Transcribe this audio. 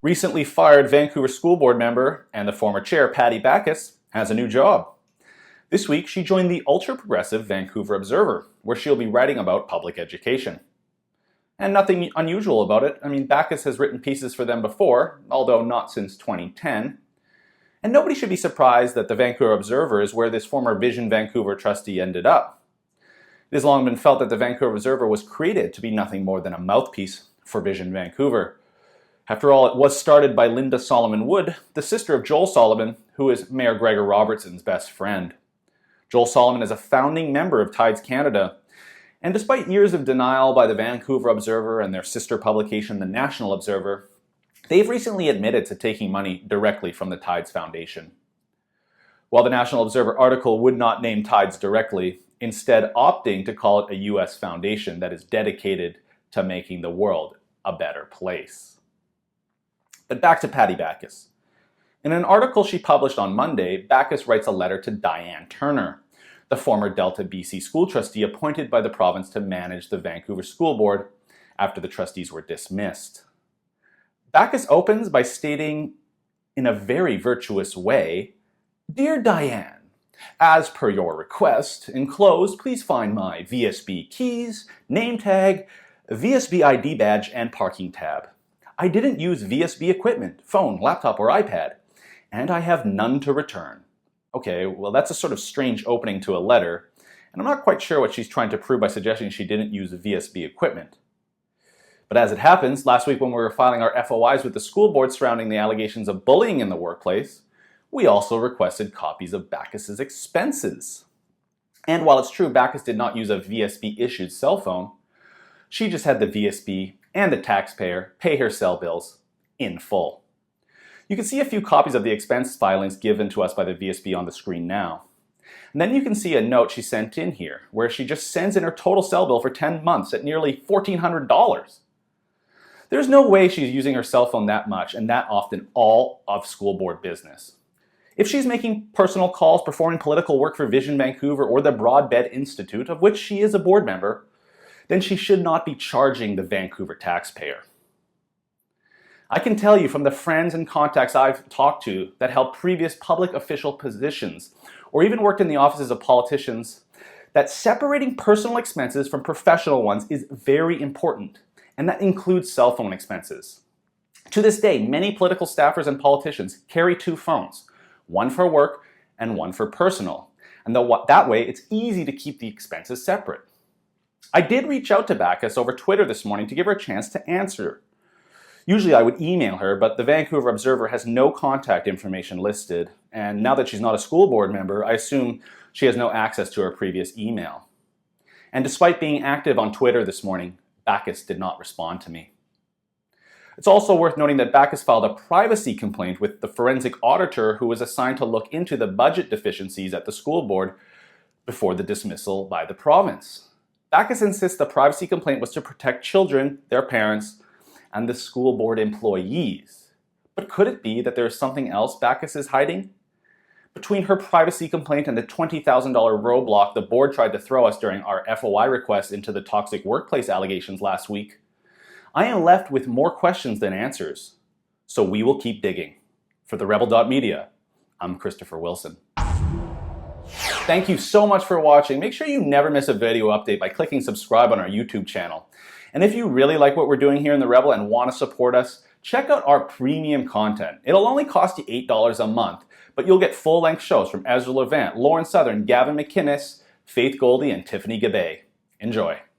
Recently fired Vancouver School Board member and the former chair, Patty Backus, has a new job. This week, she joined the ultra-progressive Vancouver Observer, where she'll be writing about public education. And nothing unusual about it. I mean, Backus has written pieces for them before, although not since 2010. And nobody should be surprised that the Vancouver Observer is where this former Vision Vancouver trustee ended up. It has long been felt that the Vancouver Observer was created to be nothing more than a mouthpiece for Vision Vancouver. After all, it was started by Linda Solomon Wood, the sister of Joel Solomon, who is Mayor Gregor Robertson's best friend. Joel Solomon is a founding member of Tides Canada, and despite years of denial by the Vancouver Observer and their sister publication, the National Observer, they've recently admitted to taking money directly from the Tides Foundation. While the National Observer article would not name Tides directly, instead opting to call it a U.S. foundation that is dedicated to making the world a better place. But back to Patty Backus. In an article she published on Monday, Backus writes a letter to Diane Turner, the former Delta BC school trustee appointed by the province to manage the Vancouver School Board after the trustees were dismissed. Backus opens by stating, in a very virtuous way, "Dear Diane, as per your request, enclosed please find my VSB keys, name tag, VSB ID badge, and parking tab. I didn't use VSB equipment, phone, laptop, or iPad, and I have none to return." Okay, well that's a sort of strange opening to a letter, and I'm not quite sure what she's trying to prove by suggesting she didn't use VSB equipment. But as it happens, last week when we were filing our FOIs with the school board surrounding the allegations of bullying in the workplace, we also requested copies of Backus's expenses. And while it's true Backus did not use a VSB-issued cell phone, she just had the VSB and the taxpayer pay her cell bills in full. You can see a few copies of the expense filings given to us by the VSB on the screen now. And then you can see a note she sent in here, where she just sends in her total cell bill for 10 months at nearly $1,400. There's no way she's using her cell phone that much and that often all of school board business. If she's making personal calls, performing political work for Vision Vancouver or the Broadbed Institute, of which she is a board member, then she should not be charging the Vancouver taxpayer. I can tell you from the friends and contacts I've talked to that held previous public official positions or even worked in the offices of politicians that separating personal expenses from professional ones is very important, and that includes cell phone expenses. To this day, many political staffers and politicians carry two phones, one for work and one for personal, and that way it's easy to keep the expenses separate. I did reach out to Backus over Twitter this morning to give her a chance to answer. Usually I would email her, but the Vancouver Observer has no contact information listed, and now that she's not a school board member, I assume she has no access to her previous email. And despite being active on Twitter this morning, Backus did not respond to me. It's also worth noting that Backus filed a privacy complaint with the forensic auditor who was assigned to look into the budget deficiencies at the school board before the dismissal by the province. Backus insists the privacy complaint was to protect children, their parents, and the school board employees. But could it be that there is something else Backus is hiding? Between her privacy complaint and the $20,000 roadblock the board tried to throw us during our FOI request into the toxic workplace allegations last week, I am left with more questions than answers. So we will keep digging. For the Rebel.media, I'm Christopher Wilson. Thank you so much for watching. Make sure you never miss a video update by clicking subscribe on our YouTube channel. And if you really like what we're doing here in The Rebel and want to support us, check out our premium content. It'll only cost you $8 a month, but you'll get full-length shows from Ezra Levant, Lauren Southern, Gavin McInnes, Faith Goldie, and Tiffany Gabay. Enjoy.